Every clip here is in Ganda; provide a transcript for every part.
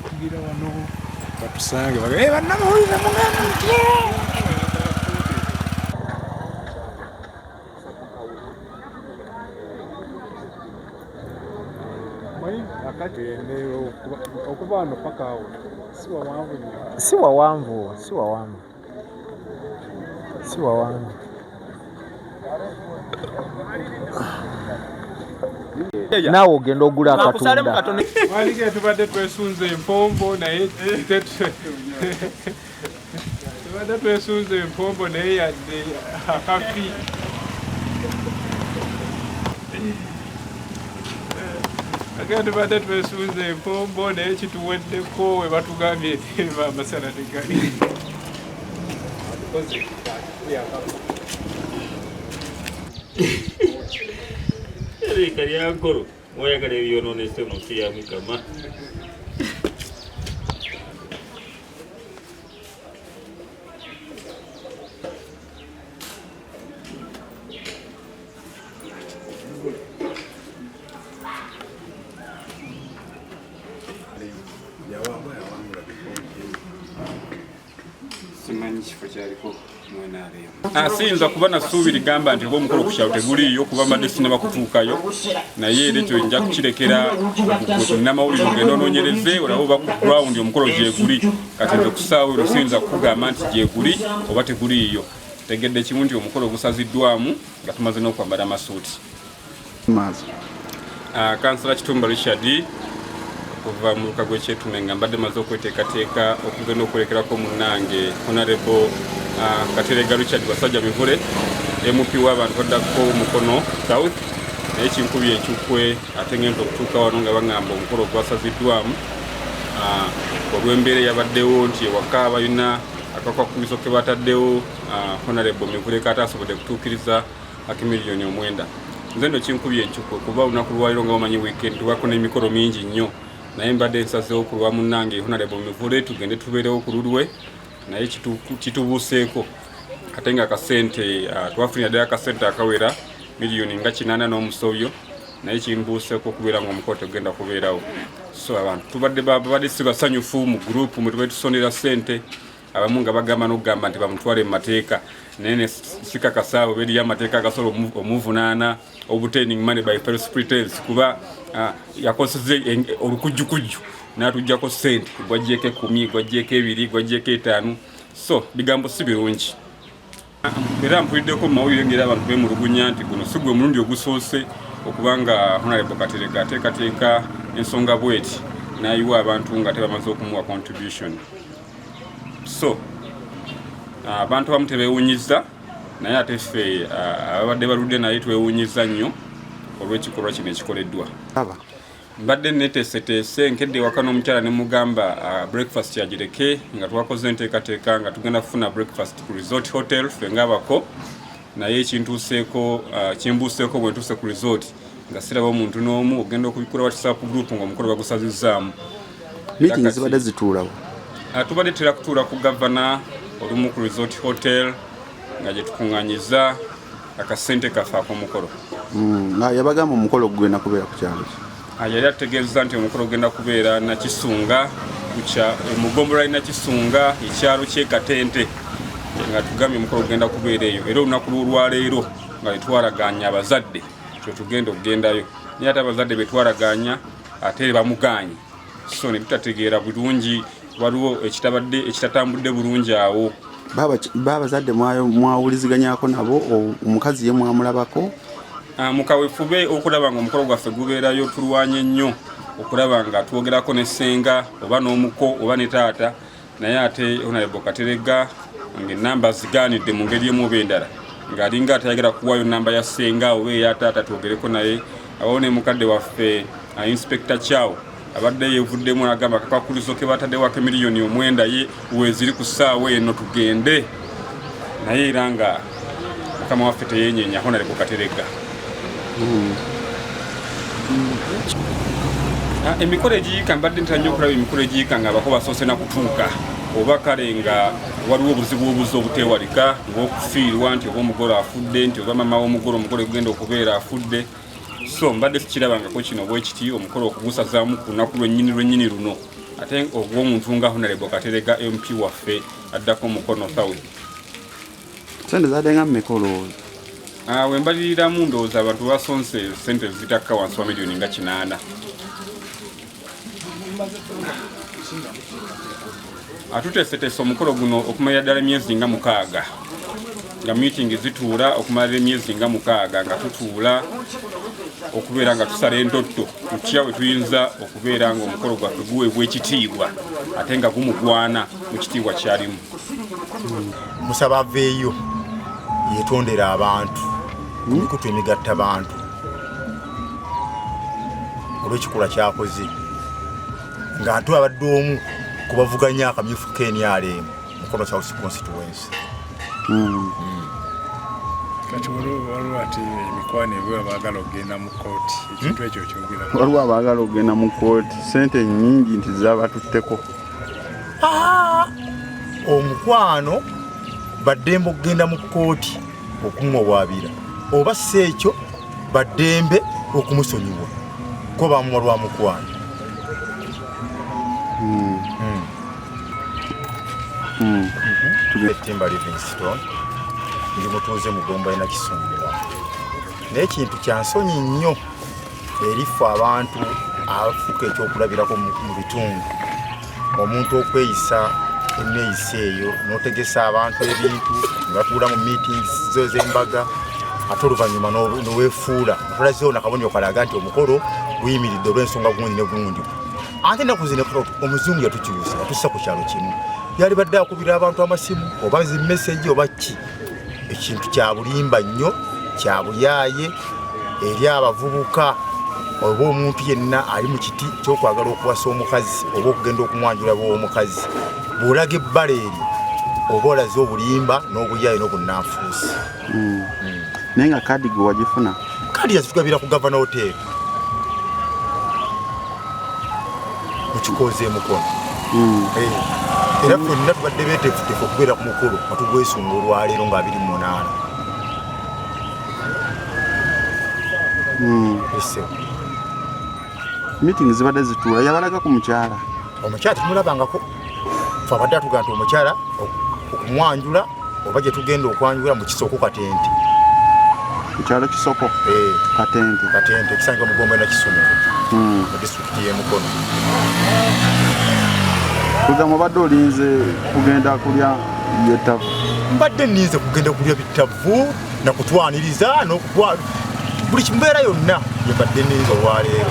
tugira wano batusange bannamawulire mugamba mutye okuva wano paka awo si wawanvu naawe ogenda ogula akatunda walige tubadde twesunze empombo naye tubadde twesunze empombo naye yadde akafi ate tubadde twesunze empombo naye kituweddeko we batugambye amasala tegali kali yankoro moyagala ebyononese mu nsi ya Mukama. Siyinza kuba nasuubira gamba nti oba omukolo ku kyalo teguliiyo kuba mbadde sinaba kutuukayo naye era ekyo nja kukirekera namawulire ogenda onoonyereze olabe oba ku ground omukolo gyeguli kati nze kusaawa ero siyinza kukugamba nti gyeguli oba teguliiyo. Tegedde kimu nti omukolo gusaziddwamu nga tumaze n'okwambala amasuuti. Kansala Kitumba Richard okuva mu luka gw'ekyetume nga mbadde maze okweteekateeka okugenda okwerekerako munnange Honorable Katerega Richard Basajja Mivule MP w'abantu baddako Mukono South naye kinkubye ekyukwe ate ngenda okutuuka wano nga baŋŋamba omukolo gwasaziddwamu olw'embeera yabaddewo nti ewaka balina akakwakulizo ke bataddewo Honorable Mivule kataasobodde kutuukiriza akimiliyoni 9. Nze nno kinkubye ekyukwe kuba olunaku lwaliro nga bamanyi weekend tubako n'emikolo mingi nnyo naye mbadde nsazeewo ku lwa munnange Honorable Mivule tugende tubeerewo ku lulwe naye kitubuuseeko ate nga akasente twafunira ddala akasente akawera miliyoni nga 8 n'omusobyo naye kimbuuseeko okubeera ng'omukolo tegenda kubeerawo. So abantu tubadde si basanyufu mu gurupu mwe tubadde tusondera ssente abamu nga bagamba n'okugamba nti bamutwale mu mateeka naye ne sikakasa oba eriyo amateeka agasobola omuvunaana obtaining money by false pretense kuba yakoseze olukujjukujju n'atuggyako ssente gwajjeeko 10 gwajjeeko 2 gwajjeeko 5 so bigambo si birungi. Era mpuliddeko mu mawulire ng'era abantu beemulugunya nti guno si gwe mulundi ogusoose okubanga Honorable Katerega ateekateeka ensonga bweti n'ayiwa abantu nga tebamaze okumuwa contribution. So abantu abamu tebeewunyiza naye ate ffe ababadde baludde naye twewunyiza nnyo olw'ekikolwa kino ekikoleddwa. Mbadde neteeseteese nkedde ewaka n'omukyala ne mugamba breakfast yagireke nga twakoze enteekateeka nga tugenda kufuna breakfast ku Resort Hotel ffe ng'abako naye kimbuuseeko bwe ntuuse ku resort nga siraba omuntu n'omu ogenda okubikula WhatsApp group ng'omukolo bagusazizaamu. Meeting zibadde zituulawo. Tubadde tera kutuula ku gavana olumu ku Resort Hotel nga gye tukuŋŋaanyiza akasente kaffe ak'omukolo. Yabagamba omukolo gugenda kubeera ku kyalo ki? Yali ategeeza nti omukolo genda kubeera Nakisunga mu ggombolola Nakisunga ekyalo ky'e Katente nga tugambye omukolo gugenda kubeera eyo era olunaku lw'olwaleero nga letwaraganya abazadde kyo tugenda okugendayo naye ate abazadde betwaraganya ate bamuganye so ne tutategeera bulungi waliwo ekitatambudde bulungi awo. Babazadde mwawuliziganyako nabo omukazi ye mwamulabako? Mukawefube okulaba nga omukolo gwaffe gubeerayo tulwanye nnyo okulaba nga twogerako ne ssenga oba n'omuko oba ne taata naye ate Honorable Katerega ng'ennamba zigaanidde mu ngeri emu oba endala ng'alinga atayagala kuwaayo nnamba ya ssenga oba eya taata twogereko naye. Abawo ne mukadde waffe Inspector Chao abadde yeevuddemu n'agamba akakwakulizo ke bataddewo ak'emiliyoni 9 ye weeziri ku ssaawa eno tugende naye era nga mukama waffe teyeenyeenya Honorable Katerega. Emikolo egiyiika mbadde ntera okulaba emikolo egiyiika nga abako basoose na kutuuka oba kale nga waliwo obuzibu obuzi obuteewalika ng'okufiirwa nti oba omugole afudde nti oba mama w'omugole omugole gugenda okubeera afudde. So mbadde sikirabangako kino bwe kiti omukolo okugusazaamu ku lunaku lwennyini luno ate ogw'omuntu nga Honorable Katerega MP waffe addako Mukono South. Sente zadenga mmekolo. Wembaliriramu ndowooza abantu basonse sente zitakka wansi wa miliyoni nga 8. Atuteeseteese omukolo guno okumalira ddala emyezi nga 6 nga meeting zituula okumalira emyezi nga 6 nga tutuula okubeera nga tusala endotto tutya bwe tuyinza okubeera nga omukolo gwaffe guweebwa ekitiibwa ate nga gumugwana mu kitiibwa kyalimu. Musaba aveeyo yetondera abantu emikutu emigatta abantu olw'ekikola kyakoze nga ate abadde omu ku bavuganya akamyufu KNRM Mukono South Constituency. Kati waliwo ati emikwano ebyo baagala okugenda mu kooti ekintu ekyo kyogera. Waliwo abaagala okugenda mu kooti sente nnyingi nti zabatutteko. Omukwano baddembe okugenda mu kooti okumuwaabira oba si ekyo baddembe okumusonyiwa ko bamuwa lwa mukwano. Timba Livingstone ndi mutuuze Mugomba ina Kisumba naye ekintu kyansonyi nnyo erifu abantu abafuuka ekyokulabirako mu bitundu omuntu okweyisa enneeyisa eyo n'otegesa abantu ebintu ne batuula mu meetings z'embaga ate oluvannyuma n'oweefuula otulazeewo nakabonero kalaga nti omukolo guyimiridde olw'ensonga gundi ne gundi. Ate ennaku zino omuzungu yatukyusa yatussa ku kyalo kimu yali badde akubira abantu amasimu oba zimeseji oba ki. Ekintu kya bulimba nnyo kya buyaaye eri abavubuka oba omuntu yenna ali mu kiti ky'okwagala okuwasa omukazi oba okugenda okumwanjula bw'omukazi bw'olaga ebbala eryo oba olaze obulimba n'obuyaaye n'obunnanfuusi. Naye nga kaadi gwe wagifuna? Kaadi yazitugabira ku Gavana Hotel mu Kikoze Mukono. Era ffenna tubadde beeteefuteefu okubeera ku mukolo nga tugwesunga olwaleero nga 28. Meeting zibadde zituula yabalaga ku mukyala. Omukyala tumulabangako fe abadde atugamba nti omukyala okumwanjula oba gye tugenda okwanjula mu Kisoko Katente. Mukyalo Kisoko Katente. Katente kisangibwa Mugomba ina Kisumiro mu disitulikiti y'e Mukono. Kugamba badde olinze kugenda kulya byetavu? Mbadde nninze kugenda kulya bitavu na kutwaniriza n'okutwala buli kimbeera yonna ye mbadde nninze olwaleero.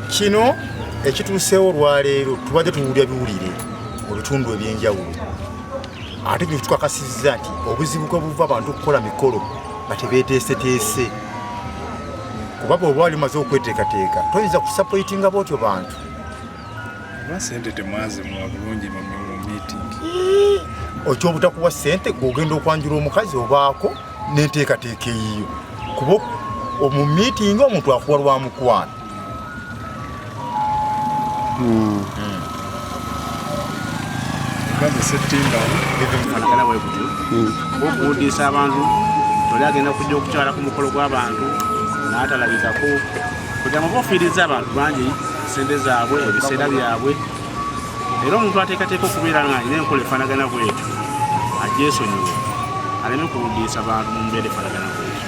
Kino ekituuseewo olwaleero tubadde tuwulira biwulire mu bitundu ebyenjawulo ate kino tukakasizza nti obuzibu bwe buva abantu okukola mikolo nga tebeeteeseteese kuba bw'oba wali maze okweteekateeka toyinza kusapoyitinga bw'otyo bantu. Sente temwazimuwa bulungi mu meeting. Okyobutakuwa ssente gw'ogenda okwanjula omukazi obaako n'enteekateeka eyiyo kuba mu meeting omuntu akuwa lwa mukwano. Fanagana bwe kutyo okuwuliriza abantu toli agenda kujja okukyala ku mukolo gw'abantu n'atalabikako kugamba bofiiriza abantu bangi sente zaabwe ebiseera byabwe era omuntu ateekateeka okubeera nga alina enkola efanagana bwetyo agyesonyiwe aleme kuwuliriza abantu mu mbeera efanagana bwetyo.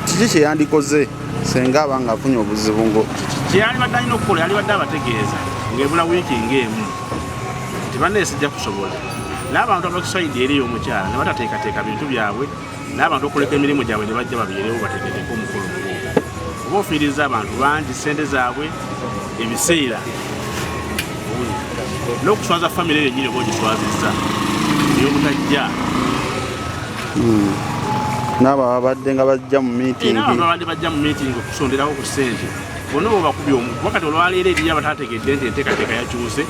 Kiki kye yandikoze senga aba ng'afunye obuzibu ngo kyeyalibadde alina okukola yalibadde abategeeza ng'ebula wiiki ng'emu nti banne sijja kusobola n'abantu abakusayidi eri y'omukyala ne batateekateeka bintu byabwe n'abantu okuleka emirimu gyabwe ne bajja babirewo bateeketeeka omukolo mugo oba ofiiriza abantu bangi sente zaabwe ebiseera n'okuswaza famire eyo nyini oba ogiswazizza ey'obutajja. n'abo abadde nga bajja mu meeting. N'abantu abadde bajja mu meeting okusonderawo ku ssente bonna bo bakubye omu wakati olwaleero eriyo abataategedde nti enteekateeka yakyuse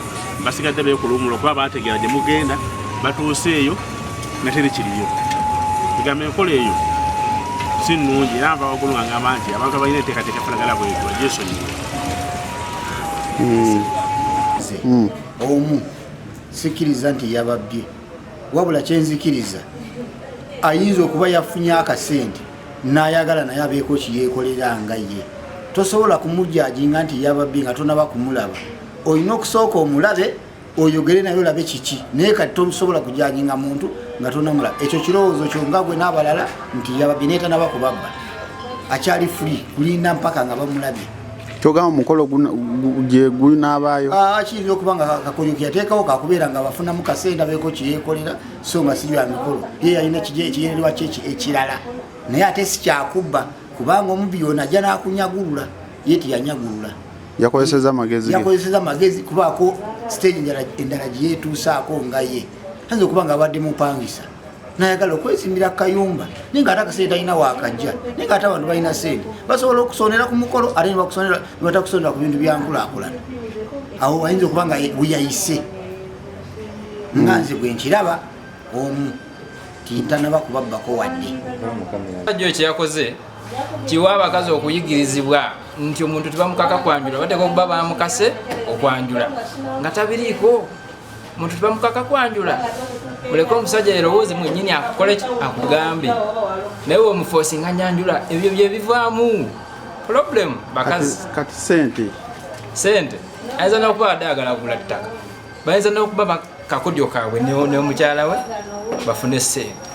basigadde beekola omulo kuba baategeera gye mugenda batuuse eyo natere kiriyo egamba enkola eyo si nnungi era nva waggulu nga ngamba nti abantu abalina enteekateeka fanagala bwetyo bagyesonyiwe. Omu sikiriza nti yababbye wabula kyenzikiriza ayinza okuba yafunye akasente n'ayagala naye abeeko kiyeekolera nga ye tosobola kumujajinga nti yababbi nga tonaba kumulaba. Olina okusooka omulabe oyogere naye olabe kiki, naye kati tosobola kujajinga muntu nga tonamulaba. Ekyo kirowoozo kyo nga gwe n'abalala nti yababbi naye tanaba kubabba, akyali free kulinda mpaka nga bamulabye. Kyogamba omukolo gye gunaabaayo kiyinza okuba nga kakonyo keyateekawo kakubeera nga bafunamu kasente abeeko kyeyeekolera so nga si bya mikolo, ye yalina ekigendererwa kye ekirala, naye ate si kyakubba kubanga omubbi yona ajja n'akunyagulula, ye teyanyagulula, yakozeseza magezi kubaako stage endala gye yeetuusaako nga ye ayinza okuba nga abadde mupangisa nayagala okwezimbira kayumba naye nga ate akasente talina waakajja, naye nga ate abantu balina sente basobola okusonera ku mukolo ate nebatakusonera ku bintu byankulaakulana. Awo ayinza okuba nga weyayise nga nze gwe nkiraba omu tintanaba kubabbako wadde. Ajjo kyeyakoze kiwa abakazi okuyigirizibwa nti omuntu tebamukaka kwanjula, bateeka okuba bamukase okwanjula nga tabiriiko. Omuntu tebamukaka kwanjula, muleke omusajja yerowooze mwennyini akukole akugambe, naye omufosinga nyanjula, ebyo bye bivaamu problem. Bakazi kati sente ayinza n'okuba adagala kugula ttaka, bayinza n'okuba kakodyo kaabwe n'omukyala we bafune ssente.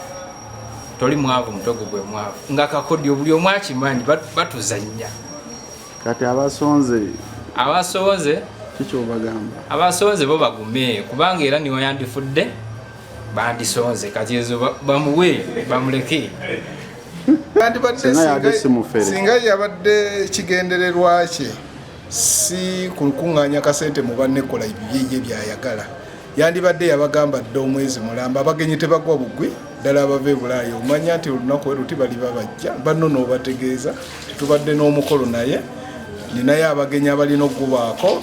Toli mwavu, mutogo gwe mwavu nga kakodyo buli omu akimanyi, batuzannya. Kati abasonze kikyobagamba, abasonze bo bagume kubanga era niwe yandifudde bandisonze, kati ezo bamuwe bamuleke. Singa yabadde kigendererwa kye si kukuŋŋaanya kasente mu bannekola ebibye byayagala, yandibadde yabagamba dde omwezi mulamba abagenyi tebagwa bugwi ddala abava e Bulaaya. Omanya nti olunaku eruti baliba bajja banno n'obategeeza tetubadde n'omukolo naye ninaye abagenyi abalina okubaako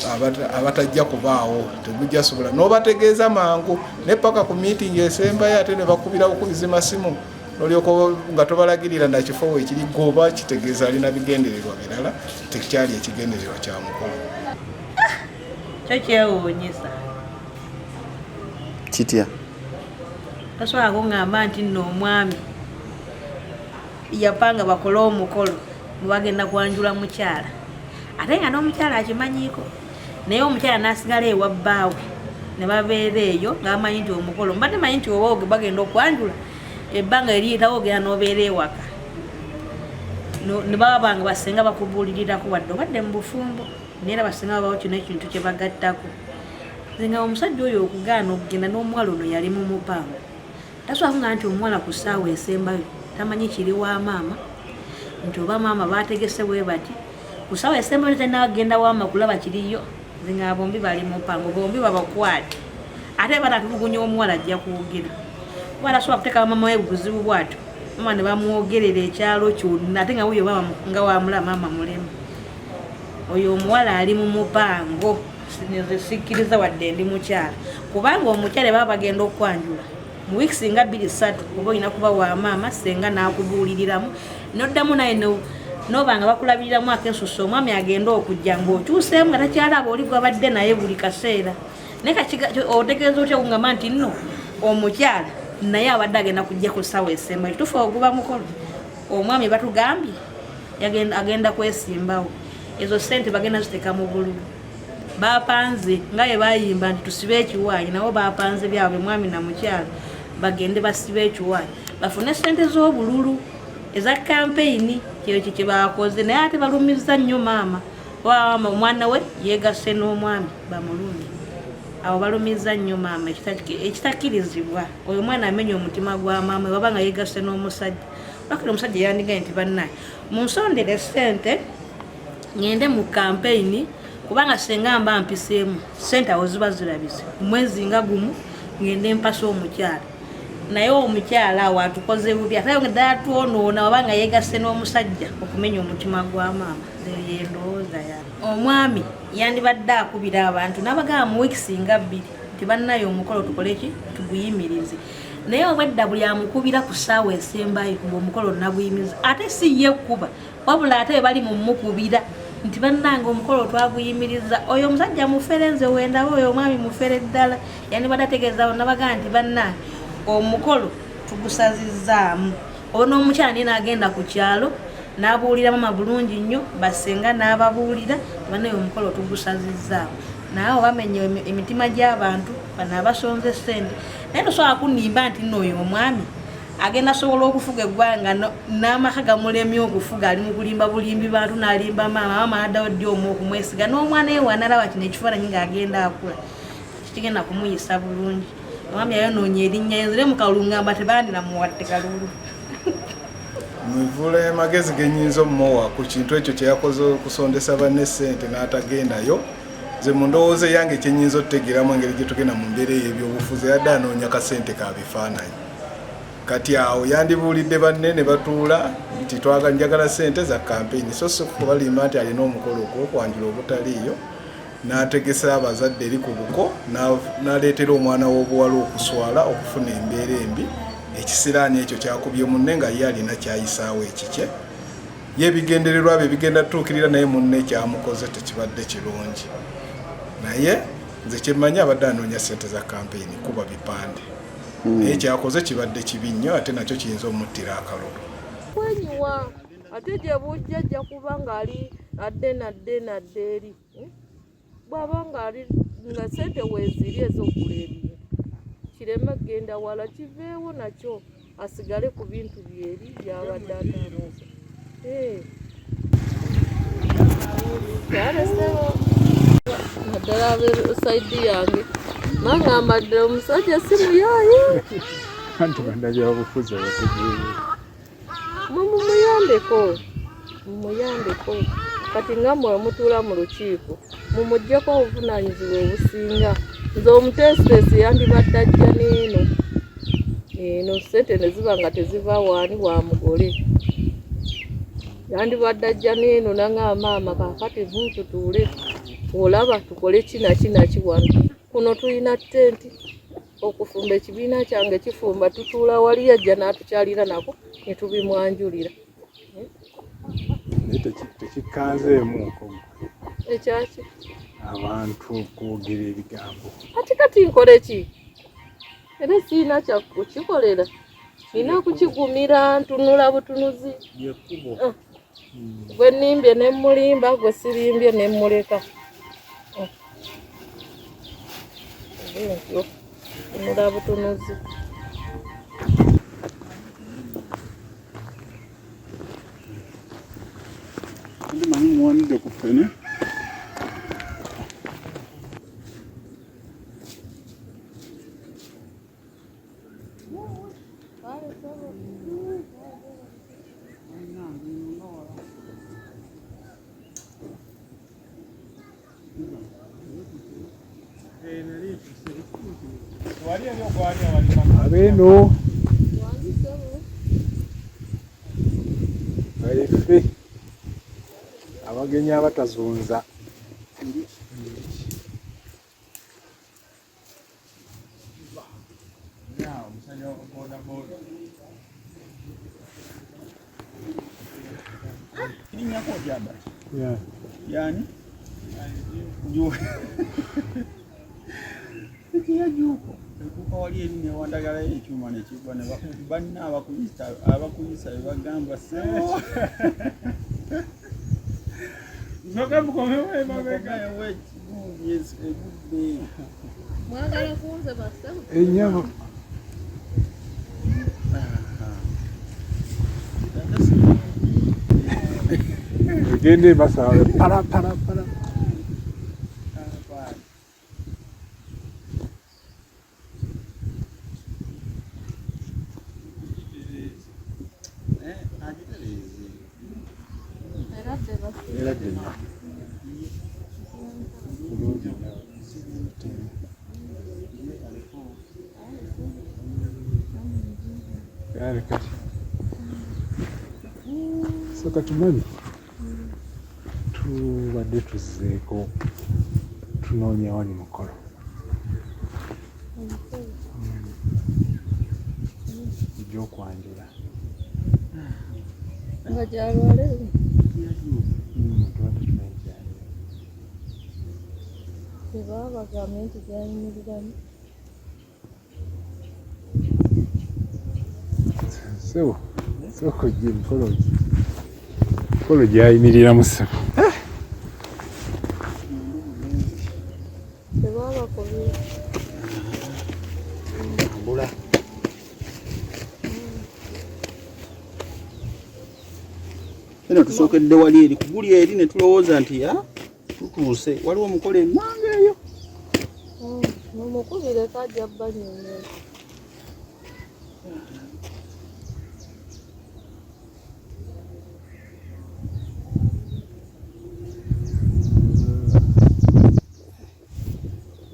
abatajja kubaawo tegujja sobola n'obategeeza mangu ne paka ku meeting esembayo ate ne bakubira bukubizi masimu n'olyoko nga tobalagirira nakifo wekiri goba kitegeeza alina bigendererwa birala tekyali ekigendererwa kya mukolo. Kyo kyewuunyisa kitya tasobola kuŋŋamba nti nno omwami yapanga bakole omukolo mubagenda kwanjula mukyala ate nga n'omukyala akimanyiiko, naye omukyala n'asigala ewa bbaawe ne babeera eyo ng'amanyi nti omukolo mbadde manyi nti oba bagenda okwanjula ebbanga eriyitawo ogenda n'obeera ewaka ne baba banga basenga bakubuulirirako wadde obadde mu bufumbo naye era basenga babawo kino ekintu kye bagattako. Nga omusajja oyo okugaana okugenda n'omuwala ono yali mu mupango, tasobola kuŋŋamba nti omuwala ku ssaawa esembayo tamanyi kiri wa maama nti oba maama baategese bwe bati ku ssaawa esembayo talina agenda wama kulaba kiriyo. Nga bombi bali mu mupango, bombi babakwate ate batatubugunya omuwala ajja kuwogera kuba tasobola kuteeka maama we buzibu bwatyo, maama ne bamwogerera ekyalo kyonna ate nga wuyo nga wamula maama mulemu. Oyo omuwala ali mu mupango sikkiriza wadde ndi mukyala kubanga omukyala baba bagenda okwanjula mu weeks nga 2-3 oba olina kuba wa maama senga n'akubuuliriramu n'oddamu naye n'obanga bakulabiriramu akensusa omwami agenda okujja ng'okyuseemu nga takyalaba oli gwabadde naye buli kaseera naye otegeeza otya okungamba nti nno omukyala naye abadde agenda kujja ku ssaawa esembayo tufa oguba mukolo omwami batugambye agenda kwesimbawo ezo sente bagenda ziteeka mu bululu bapanze nga ye bayimba nti tusibe ekiwaanyi nabo bapanze byabwe mwami na mukyala bagende basibe ekiwaanyi bafune sente z'obululu eza kampeyini kyekyo kye bakoze naye ate balumiza nnyo maama wama omwana we yeegase n'omwami bamulumi abo balumiza nnyo maama ekitakkirizibwa oyo omwana amenya omutima gwa maama waba nga yeegase n'omusajja bakira omusajja yandigaye nti bannaye munsondere sente ngende mu kampeyini kubanga senga mba mpiseemu sente awo ziba zirabize omwezi nga gumu ngende mpasa omukyala naye omukyala awo atukoze bubi ate nga ddala twonoona wabanga yeegase n'omusajja okumenya omutima gwa maama yendowooza yange. Omwami yandibadde akubira abantu n'abagamba mu wiikisi nga 2 nti bannayo omukolo tukole ki tuguyimirize naye obwedda buli amukubira ku ssaawa esembayo ng'omukolo naguyimiriza ate si ye kuba wabula ate bali mu mukubira nti bannange omukolo twaguyimiriza oyo omusajja muferenze wendawo oyo omwami mufere ddala yandibadde ategeeza nabagamba nti bannange omukolo tugusazizaamu ono omukyala naye n'agenda ku kyalo n'abuulira mama bulungi nnyo basenga n'ababuulira banaye omukolo tugusazizzaawo naawe bamenya emitima gy'abantu bano abasonze ssente naye tosobola kunimba nti nno oyo omwami agenda sobola okufuga eggwanga n'amaka gamulemye okufuga ali mu kulimba bulimbi bantu n'alimba mama addawo ddi omu okumwesiga n'omwana we wanalaba kino ekifaananyi ng'agenda akula kigenda kumuyisa bulungi omwami yayonoonya erinnya enzire mu kalulu ngamba tebandira muwadde kalulu mwivule magezi genyinza omumowa ku kintu ekyo kyeyakoze okusondesa banne ssente n'atagendayo nze mu ndowooza yange kyenyinza otutegeramu engeri gyetugenda mu mbeera ey'ebyobufuzi yadde anoonya kasente ka bifaananyi kati awo yandibuulidde banne ne batuula nti njagala ssente za kampeyini so si kubalimba nti alina omukolo ogw'okwanjula obutaliiyo n'ategesa abazadde eri ku buko n'aleetera omwana w'obuwala okuswala okufuna embeera embi ekisiraani ekyo kyakubye munne nga ye alina kyayisaawo ekikye ye ebigendererwa bye bigenda tutuukirira naye munne kyamukoze tekibadde kirungi naye nze kyemmanyi abadde anoonya ssente za kampeyini kuba bipande naye kyakoze kibadde kibi nnyo ate nakyo kiyinza omuttira akalulu kwenyiwa ate gye bujja ajja kuba ng'ali nadde eri bw'aba nga ssente weeziri ez'okugula ebintu kireme kgenda wala kiveewo nakyo asigale ku bintu byeri byabadde atambuse kyalesewo naddala ab'esayidi yange nangamba ddala omusajja esimu yaayi anti bandabyabufuzi abategeere mumuyambeko kati nga mwe mutuula mu lukiiko mumuggyeko obuvunaanyizibwa obusinga nze omuteesiteesi yandibadde ajja n'eno ssente ne ziba nga teziva waani wa mugole yandibadde ajja n'eno nanga maama kaakati ntutuule olaba tukole kinaki wano kuno tulina tenti okufumba ekibiina kyange kifumba tutuula wali ajja n'atukyalira nako ne tubimwanjulira naye tekikanzeemu nkomo ekyaki abantu kwogera ebigambo kati nkole ki era siina kyakukikolera nina kukigumira ntunula butunuzi gwe nnimbye ne mulimba gwe sirimbye ne muleka ntunula butunuzi ndimanyi muwanidde ku ffene abeeno baife abagenyi abatazunza yani ekiyajuko ekuka wali eri newandagala ekyuma nekigwa banna abakuyisa bebagamba enyama egende basawe para so katumanyi tubadde tuzzeeko tunoonya wali mukolo egyokwanjula nga gyalwale tubadde tunayikyalira tebaba bagambye nti gyayimiriramu sebo soko gye mukolo ki Mukolo gyayimirira mu ssabo. Eno tusookedde wali eri kuguli eri ne tulowooza nti tutuuse waliwo omukolo emmanga eyo. Mumukubire kajja banyonyola.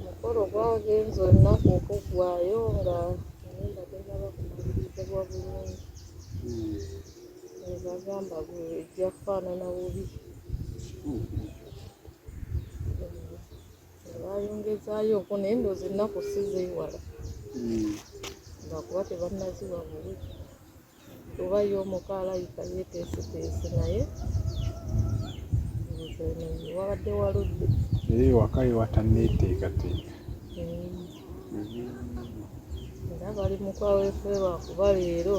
Mukolo gwagenza olunaku okugwayo nga ngenda tegaba kumalirizibwa bulungi. Bagamba ejja kufaanana bubi. Bayongezaayo ko naye ndoozi ennaku si zeewala ngakuba tebannaziwa bubi. Oba ye omukaala yika yeeteeseteese naye wabadde waludde. Waka ye watanneeteekateeka. Era bali mu kwaweefube lwakuba leero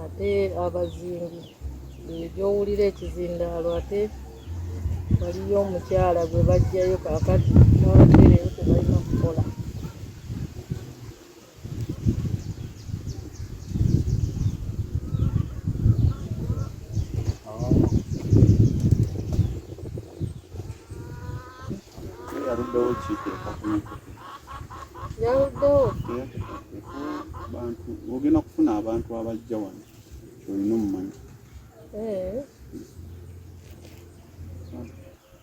ate abazingi egyowulira ekizindaalo ate waliyo omukyala gwe bajjayo kaakati nabateereyo tebalina kukola. Yaluddewo kiiteeka yaluddewo abantu ogenda kufuna abantu abajja wano kyolina omumanyi.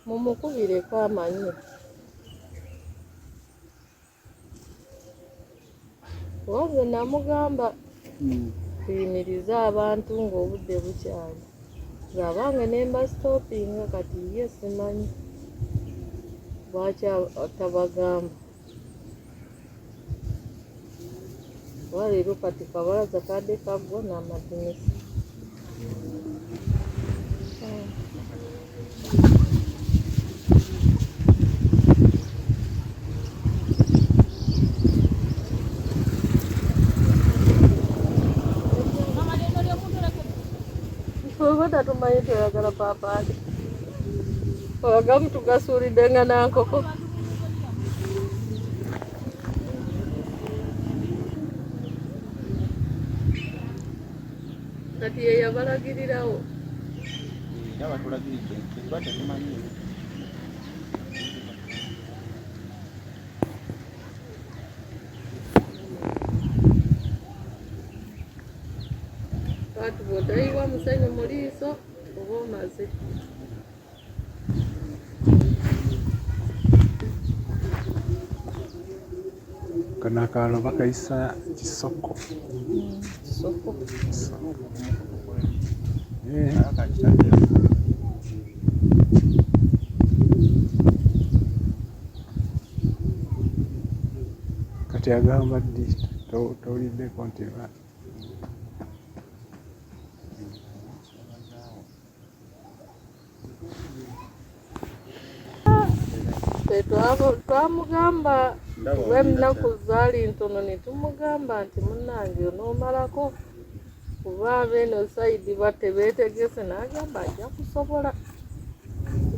Mumukubireko amanyi. Wange namugamba tuyimirize abantu ng'obudde bukyali. Ng'abange ne mbasitoopinga kati ye simanyi lwaki atabagamba. Waleero kati kabalaza kadde kaggwa n'amadinisa. Oba tumanyi toyagala paapaali. Agamu tugasuulidde nga nankoko. Kati ye yabalagirirawo. Yaba tulagiridde tuba tetumanyi. Kati bw'odayiwa musenyu mu liiso oba omaze. Kano akaalo bakayisa Kisoko. Kisoko. Kati agamba ddi towuliddeko nti twamugamba lw'ennaku zaali ntono ne tumugamba nti munnange onoomalako kuba abeeno sayidi batebeetegese n'agamba ajja kusobola.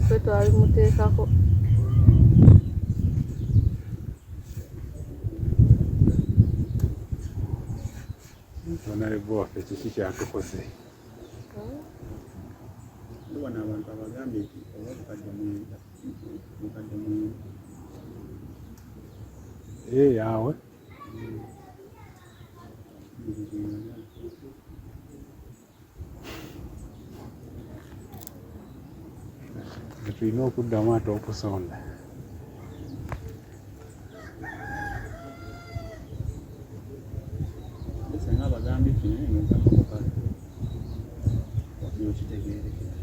Ffe twalimuteekako. Honorable waffe kiki kyatukoze? Wano abantu abagambye nti oba mukadde mwenda. Awe tulina okuddamu ate okusonda. Senga bagambye kinaye nogamba okitegeerekera.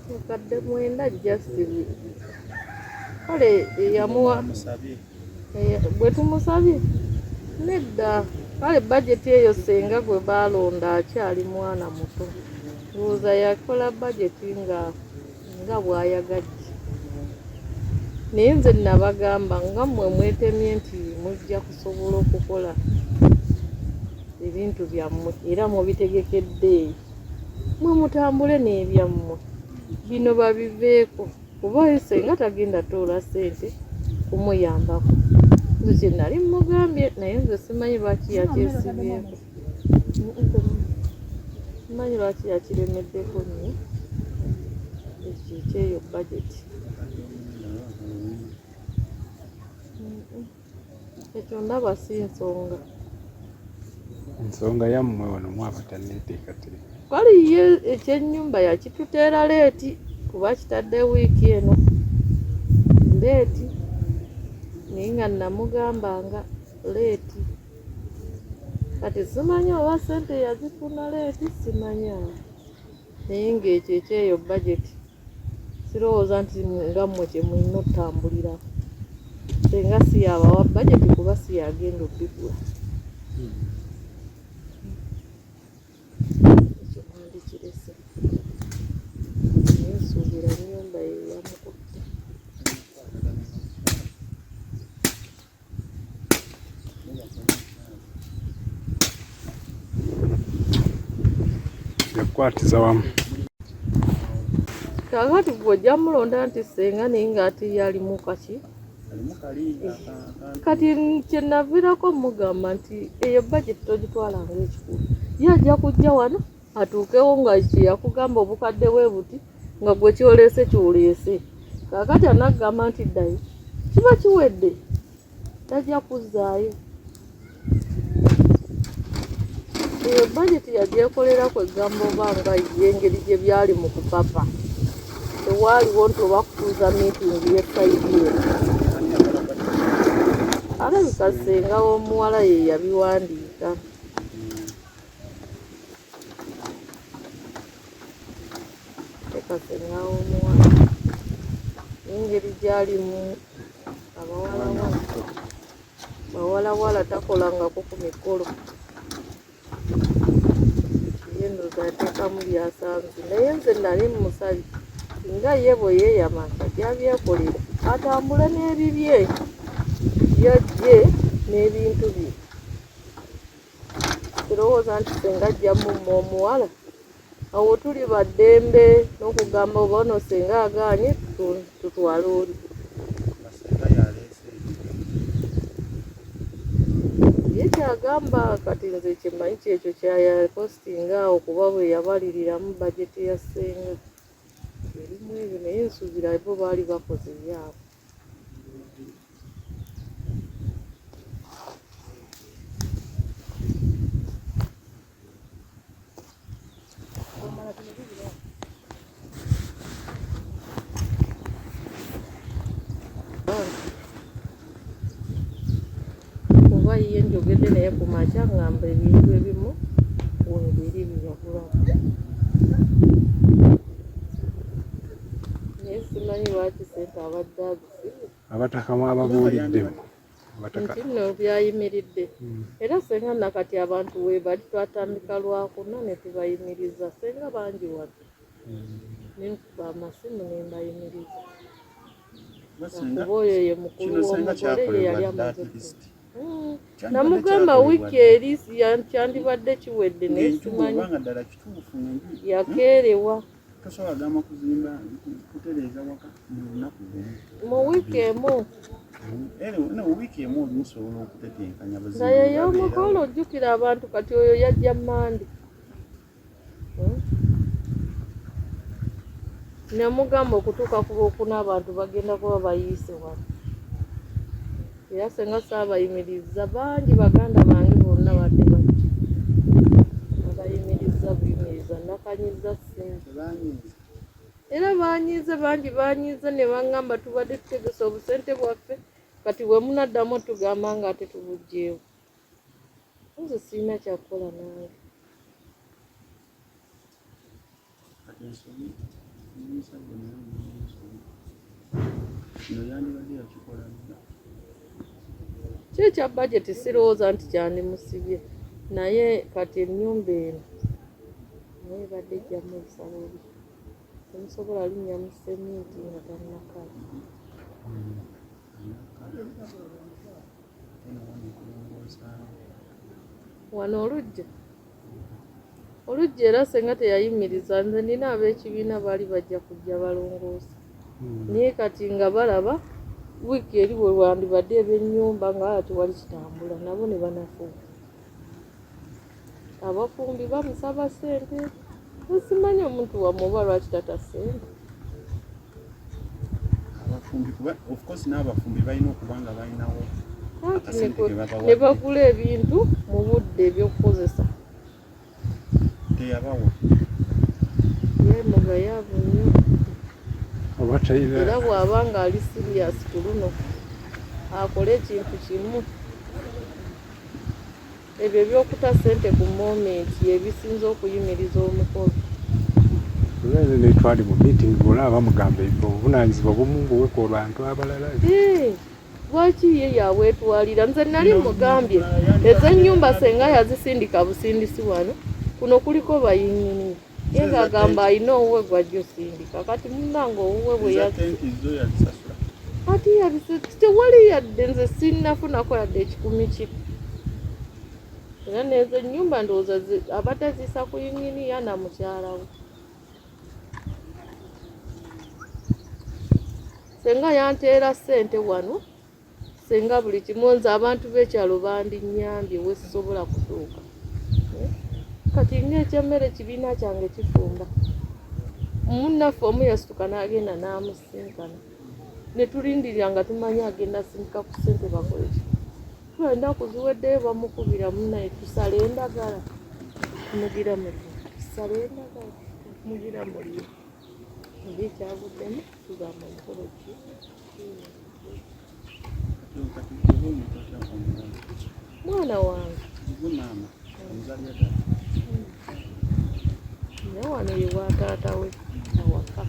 Mukadde mwenda Justin kale yamuwa bwe tumusabye nedda kale bajeti eyo senga gwe balonda akyali mwana muto ndowooza yakola bajeti nga bwayagadde naye nze nabagamba nga mmwe mwetemye nti mujja kusobola okukola ebintu byammwe era mubitegekedde mwe mutambule n'ebyammwe bino babiveeko kuba senga tagenda toola ssente kumuyambako nze kye nali mugambye naye nze simanyi lwaki yakyesibyeko simanyi lwaki yakiremeddeko nnyo ekyo ekyeyo budget ekyo ndaba si ensonga yammwe wano mwabatanneeteekateeka kwali ye ekyennyumba yakituteera leeti kuba kitadde wiiki eno leeti naye nga namugambanga leeti kati simanyi oba ssente yazifuna leeti simanyi naye ngaekyo ekyeyo budget sirowooza nti nga mmwe kye mulina otambulira senga si yabawa budget kuba si yagenda obbigula ekyo mwandikirese nsuubira ennyumba yeyamukutte yakukwatiza wamu kakati bw'ojja mulonda nti senga naye ng'ate yalimu kaki kati kyenaviirako mugamba nti eyo budget togitwalanga ekikulu ye ajja kujja wano atuukewo nga kyeyakugamba obukadde bwe buti nga gwe kyoleese kyoleese kakati anaggamba nti ddayo kiba kiwedde tajja kuzzaayo eyo budget yagyekoleraku egamba oba nga y'engeri gye byali mu kupapa tewaaliwo nti oba kutuuza miitingi y'essayidi eno alabika senga w'omuwala ye yabiwandiika teka senga w'omuwala engeri gyalimu bawalawala takolangako ku mikolo yendoza yateekamu byasanze naye nze nali musabi nga ye bwe yeeyama gyabyekolera atambule n'ebibye yajje n'ebintu bye kirowooza nti senga ajjamu omuwala awo tuli baddembe n'okugamba oba ono senga agaanye tutwale oli ye kyagamba kati nze kyemmanyi kyekyo kyayapostinga awo kuba bwe yabaliriramu bajeti ya senga erimu ebyo naye nsuubira bo baali bakoze ebyabwe kuba ye njogedde naye ku makya ngamba ebintu ebimu webiri biyagulamu naye simanyi lwaki sente abadde abisibye abatakamu ababuuliddemu nti nno byayimiridde era senga nakati abantu we bali twatandika lwakuna ne tubayimiriza senga bangi wadde nenkuba amasimu nembayimiriza kuba oyo ye mukulu w'omugole ye yali amaze namugamba wiiki eri kyandibadde kiwedde naye simanyi yakeerewa mu wiiki emu nga yey'omukolo ojjukira abantu kati oyo yajja mandi namugamba okutuuka ku lwokuna abantu bagenda kuba bayiise wano era senga saabayimiriza bangi baganda bange bonna badde bati abayimiriza buyimiriza nakanyiza sente era banyize bangi banyize ne baŋŋamba tubadde tutegesa obusente bwaffe kati bwe munaddamu tugamba nga ate tubugjeewo nze sirina kyakukola nange kyo ekya bajeti sirowooza nti kyandimusibye naye kati ennyumba eno naye badde ejjamu ebisalo bye temusobola linnya mu semiiti nga tannakala wano olujja era senga teyayimiriza nze nina ab'ekibiina baali bajja kujja balongoosa naye kati nga balaba wiiki eri bwe wandibadde eb'ennyumba nga tewali kitambula nabo ne banafuuka abafumbi bamusaba ssente esimanyi omuntu wamwe oba lwaki tata ssente of course n'abafumbi balina okuba nga balinawo ne bagula ebintu mu budde ebyokukozesa teyabawa mugayaavu nnyo era bw'aba nga ali sirias ku luno akole ekintu kimu ebyo ebyokuta ssente ku momenti ebisinza okuyimiriza omukolo olweze netwali mu meeting olaba bamugamba obuvunanyizibwa bumu buweka olwantu abalala lwaki ye yabwetwalira nze nali mugambye ez'ennyumba senga yazisindika busindisi wano kuno kuliko bayinyini ye ng'agamba alina owuwe gwajja osindika kati munange owuwe bwe ati tewali yadde nze sinnafunako yadde ekikumi ki era nezo ennyumba ndowooza abatazisa ku yinyini yana mukyalawo senga yanteera ssente wano senga buli kimu nze abantu b'ekyalo bandinyambye wesisobola kutuuka kati ng'ekyemmere ekibiina kyange kifumba munnaffe omu yasituka n'agenda n'amusinkana ne tulindirira nga tumanyi agenda asindika ku ssente bakoleki ennaku ziweddeyo bamukubira munnaye tusale endagala tumugira muti tusale endagala tumugira mulio eri ekyavuddemu tugamba mukolo ki mwana wange naye wano ye wa taata we awaka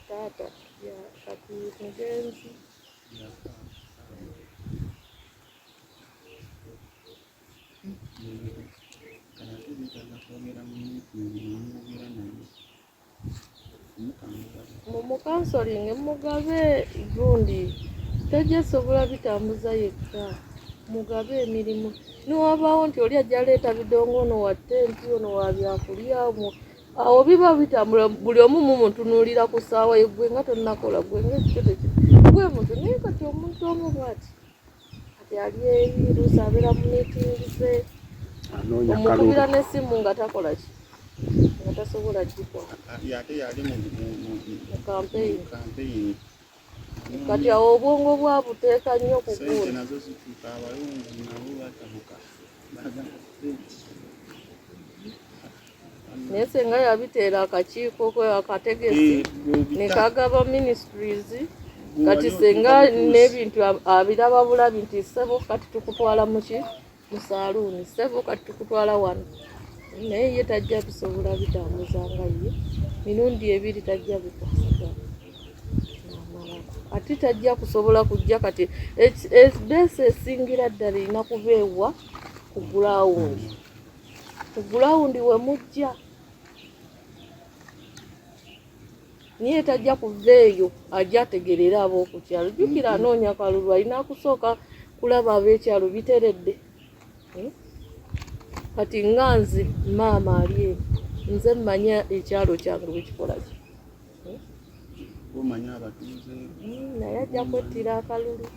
taata kati mugenzi mumukansolingi mugabe gundi tejesobola bitambuza yekka mugabe emirimu niwabaawo nti oli ajja leeta bidongo ono wa tenti ono wa byakulya awo biba bitambula buli omu mumutunuulira ku ssaawa yeggwe nga tonnakola gwe ngekikyo gwe muntu naye kati omuntu omu bwati kati ali eri luusi abeera mu miitingize omukubira n'essimu nga takola ki nga tasobola gikola ate yali mu kampeyini kati awo obwongo bwabuteeka nnyo kuguula nazo zituuka abalungi nabo batabuka naye senga yabiteera akakiiko akategesi ne kagaba ministries kati senga n'ebintu abiraba bulabi nti ssebo kati tukutwala muki mu saaluuni ssebo kati tukutwala wano naye ye tajja bisobola bitambuza nga ye mirundi ebiri tajja bikwasagana ati tajja kusobola kujja kati ebeesi esingira ddala erina kubeewa ku gulawundi we mujja niye tajja kuva eyo ajja ategerera ab'okukyalo jjukira anoonya kalulu alina kusooka kulaba ab'ekyalo biteredde kati nga nze maama ali eyo nze mmanya ekyalo kyange bwe kikola ki naye ajja kwettira akalulu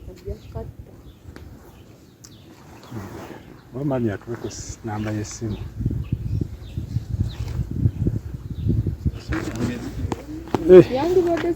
ajja katta wamani atuweko namba y'essimu yandibadde